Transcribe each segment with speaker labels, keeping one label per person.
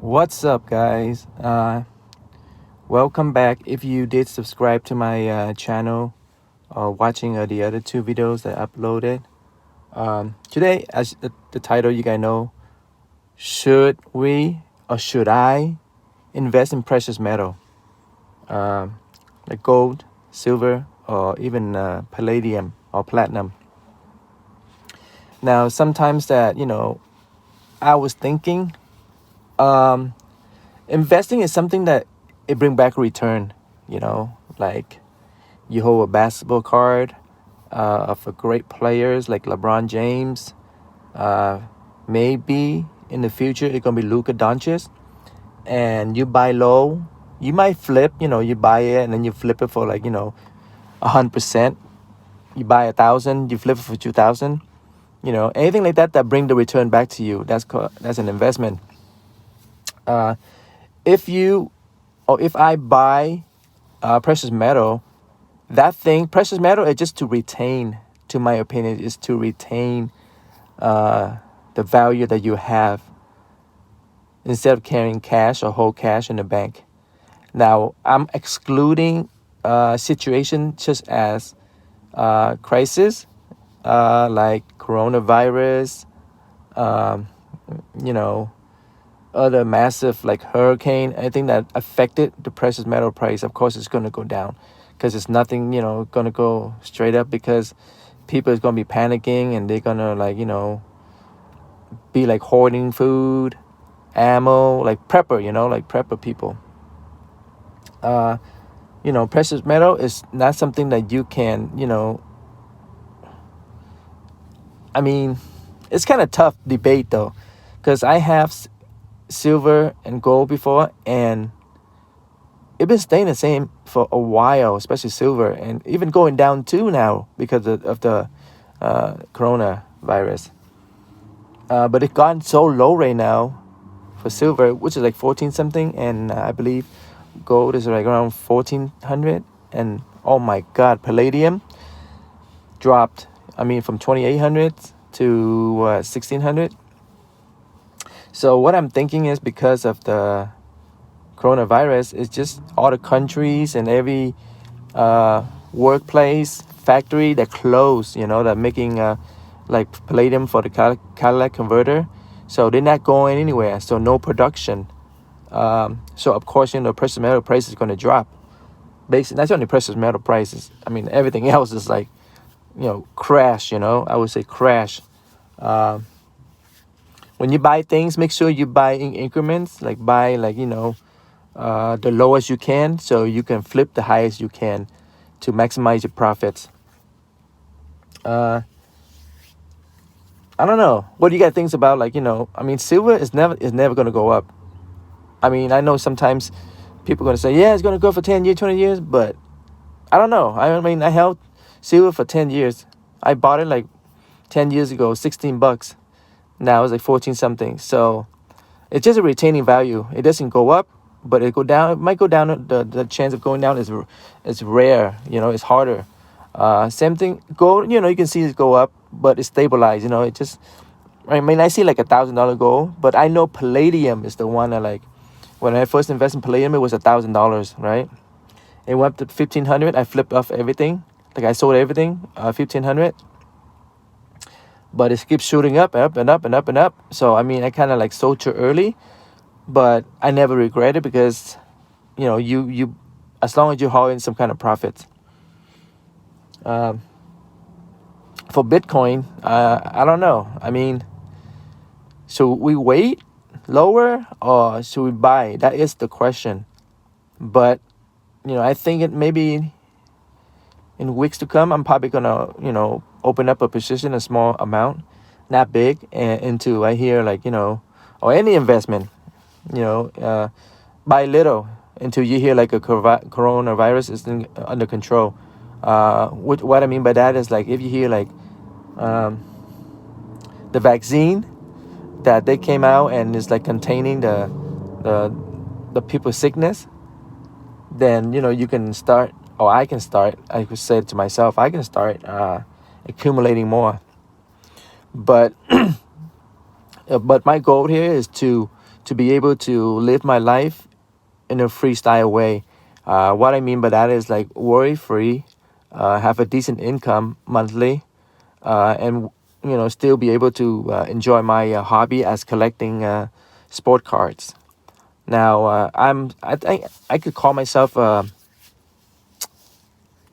Speaker 1: What's up, guys? Welcome back. If you did subscribe to my channel or watching the other two videos that I uploaded, today, as the title you guys know, should we or should I invest in precious metal, um, like gold, silver, or even palladium or platinum? Now, sometimes I was thinking, um, investing is something that it bring back return. Like you hold a basketball card of a great players like LeBron James. Uh, Maybe in the future it's gonna be Luka Doncic, and you buy low. You might flip. You buy it and then you flip it for 100%. You buy 1,000, you flip it for 2,000. Anything like that that bring the return back to you. That's an investment. Uh, if you or if I buy precious metal, that thing precious metal is just to retain, to my opinion, is to retain uh, the value that you have instead of carrying cash or hold cash in the bank. Now I'm excluding situations such as crisis, like coronavirus, um, you know other massive like hurricane. I think that affected the precious metal price. Of course it's going to go down because it's nothing going to go straight up, because people is going to be panicking and they're going to be like hoarding food, ammo, like prepper, like prepper people. uh Precious metal is not something that you can, I mean, it's kind of tough debate though, because I have silver and gold before, and it's been staying the same for a while, especially silver, and even going down too now because of the coronavirus. But it's gone so low right now for silver, which is like 14 something, and I believe gold is like around 1400. And oh my God, palladium dropped. I mean, from 2800 to 1600. So what I'm thinking is, because of the coronavirus, it's just all the countries and every workplace, factory that closed, that making like palladium for the Cadillac converter. So they're not going anywhere. So no production. So of course, precious metal price is going to drop. Basically, that's only precious metal prices. I mean, everything else is like, crash. I would say crash. Um, when you buy things, make sure you buy in increments. Like buy the lowest you can, so you can flip the highest you can to maximize your profits. Uh, I don't know. What do you guys think about, I mean, silver is never gonna go up. I mean, I know sometimes people gonna say, yeah, it's gonna go for 10 years, 20 years, but I don't know. I mean, I held silver for 10 years. I bought it like 10 years ago, $16. Now it's like 14 something. So it's just a retaining value. It doesn't go up, but it go down. It might go down. The chance of going down is rare. It's harder. Same thing. Gold. You can see it go up, but it's stabilized. It just. I mean, I see like $1,000 gold, but I know palladium is the one that, like, when I first invested in palladium, it was $1,000, right? It went up to 1,500. I flipped off everything. Like I sold everything. 1,500. But it keeps shooting up, up and up and up and up. So I mean, I kind of like sold too early, but I never regret it, because you as long as you haul in some kind of profit. um, for Bitcoin, I don't know. I mean, should we wait lower or should we buy? That is the question. But I think it maybe in weeks to come, I'm probably gonna open up a position, a small amount, not big, and into, I hear, like, or any investment, you know uh, buy little until you hear like a coronavirus is under control. What I mean by that is, like, if you hear like um, the vaccine that they came out and is like containing the the people's sickness, then you can start, or I can start. I could say to myself, I can start accumulating more. But but my goal here is to to be able to live my life in a freestyle way. What I mean by that is like worry free, have a decent income monthly, and still be able to enjoy my hobby as collecting sport cards. Now I think I could call myself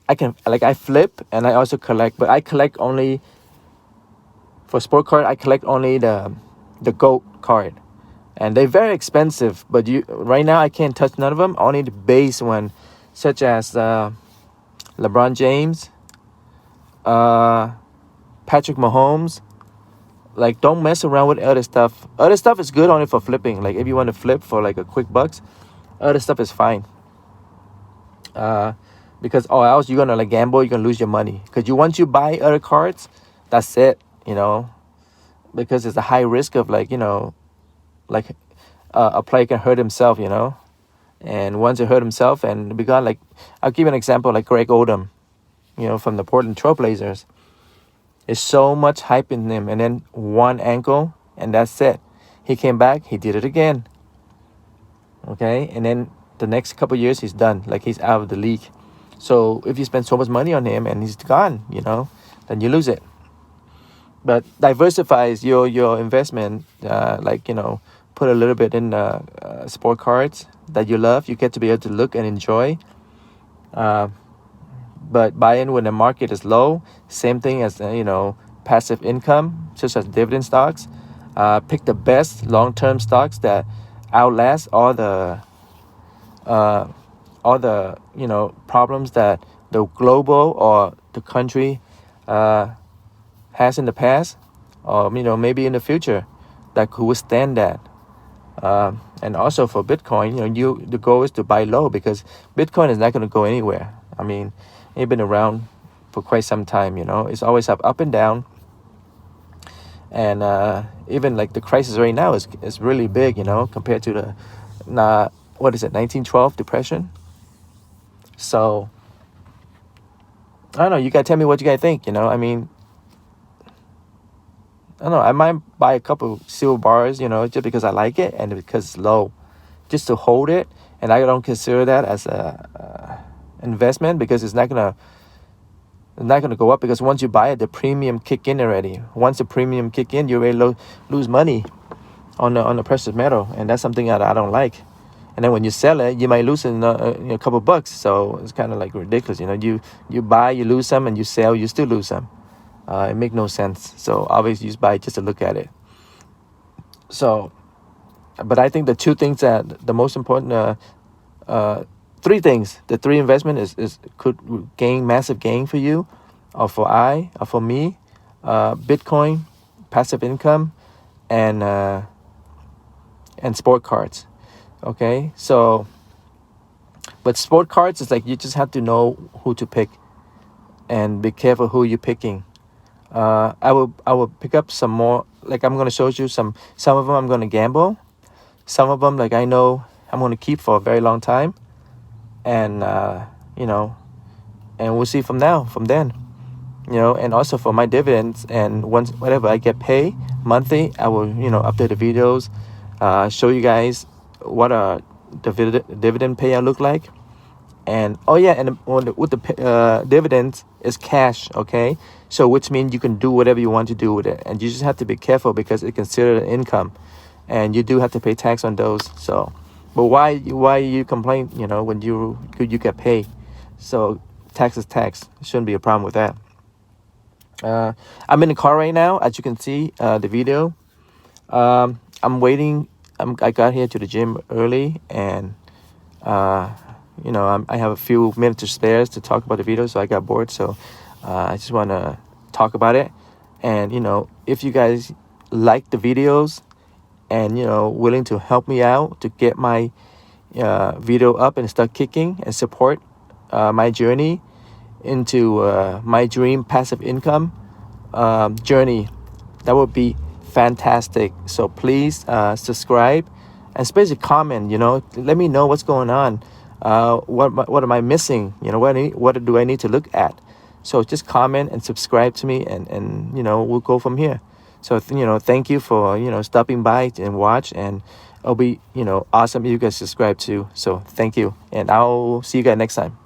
Speaker 1: I flip and I also collect, but I collect only for sport card. I collect only the GOAT card, and they're very expensive. But you right now I can't touch none of them. Only the base one, such as LeBron James, Patrick Mahomes. Like, don't mess around with other stuff. Other stuff is good only for flipping. Like, if you want to flip for like a quick bucks, other stuff is fine. Because or else you're gonna like gamble, you're gonna lose your money. Because once you buy other cards, that's it. Because it's a high risk of like like a player can hurt himself. And once he hurt himself and begun like, I'll give you an example like Greg Odom, from the Portland Trailblazers. There's so much hype in him, and then one ankle, and that's it. He came back, he did it again. Okay, and then the next couple years he's done, like he's out of the league. So if you spend so much money on him and he's gone, then you lose it. But diversifies your investment, put a little bit in sport cards that you love. You get to be able to look and enjoy. But buy in when the market is low. Same thing as passive income, such as dividend stocks. Pick the best long-term stocks that outlast all the problems that the global or the country has in the past, or maybe in the future, that could withstand that. And also for Bitcoin, the goal is to buy low, because Bitcoin is not going to go anywhere. I mean, it's been around for quite some time. It's always up and down. And even like the crisis right now is really big, compared to the 1912 depression. So I don't know. You gotta tell me what you guys think. I mean, I don't know. I might buy a couple silver bars, just because I like it and because it's low, just to hold it. And I don't consider that as a investment, because it's not gonna go up, because once you buy it, the premium kick in already. Once the premium kick in, you already lose money on the precious metal, and that's something that I don't like. And then when you sell it, you might lose in a couple bucks. So it's kind of like ridiculous. You buy, you lose some, and you sell, you still lose some. It makes no sense. So obviously you just buy just to look at it. So, but I think the two things that the most important, three things, the three investment is could gain massive gain for you, or for me, Bitcoin, passive income, and sport cards. Okay, so, but sport cards is like, you just have to know who to pick, and be careful who you're picking. I will pick up some more. Like, I'm gonna show you some of them I'm gonna gamble. Some of them, like, I know I'm gonna keep for a very long time, and and we'll see from then. And also for my dividends, and once whatever I get paid monthly, I will update the videos, show you guys what a dividend payout look like. And with the dividends is cash. Okay, so which means you can do whatever you want to do with it, and you just have to be careful, because it's considered income, and you do have to pay tax on those. So, but why you complain when you get paid? So tax is tax. Shouldn't be a problem with that. I'm in the car right now, as you can see the video. I'm waiting. I got here to the gym early, and I have a few minutes to spare to talk about the video, so I got bored. So I just want to talk about it. And if you guys like the videos, and willing to help me out to get my video up and start kicking, and support my journey into my dream passive income journey, that would be fantastic. So please subscribe, and especially comment. Let me know what's going on. What am I missing? What do I need to look at? So just comment and subscribe to me, and we'll go from here. So thank you for stopping by and watch, and it'll be, awesome if you guys subscribe too. So thank you, and I'll see you guys next time.